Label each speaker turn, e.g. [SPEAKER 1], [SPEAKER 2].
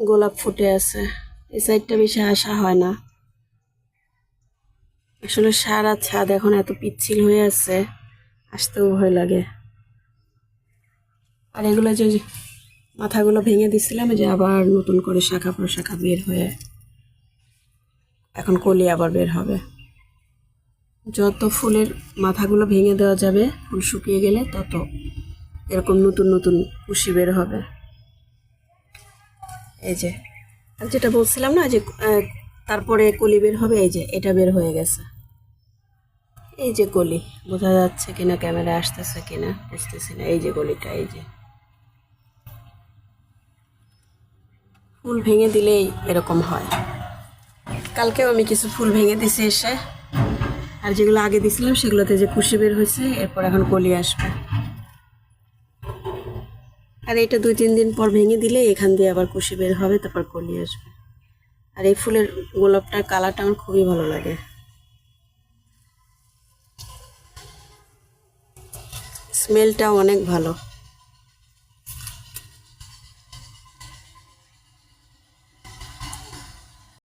[SPEAKER 1] গোলাপ ফুটে আছে। এই সাইডটা বেশি আসা হয় না, আসলে সারা ছাদ এখন এত পিচ্ছিল হয়ে আছে, আসতেও ভয় লাগে। আর এগুলো যে মাথাগুলো ভেঙে দিছিলাম, যে আবার নতুন করে শাখা প্রশাখা বের হয়ে এখন কলি আবার বের হবে। যত ফুলের মাথাগুলো ভেঙে দেওয়া যাবে, ফুল শুকিয়ে গেলে তত এরকম নতুন নতুন কুশি বের হবে। এই যে আর যেটা বলছিলাম না, যে তারপরে কলি বের হবে, এই যে এটা বের হয়ে গেছে। এই যে কলি, বোঝা যাচ্ছে কিনা, ক্যামেরা আসতেছে কিনা বুঝতেছি না। এই যে কলিটা, এই যে ফুল ভেঙে দিলেই এরকম হয়। কালকেও আমি কিছু ফুল ভেঙে দিছি এসে, আর যেগুলো আগে দিছিলাম সেগুলোতে যে কুশি বের হয়েছে, এরপর এখন কলি আসবে। আর এটা 2-3 দিন পর ভেঙে দিলে এখান দিয়ে আবার কুশি বের হবে, তারপর কলি আসবে। আর এই ফুলের গোলাপটার কালারটা আমার খুবই ভালো লাগে, স্মেলটাও অনেক ভালো।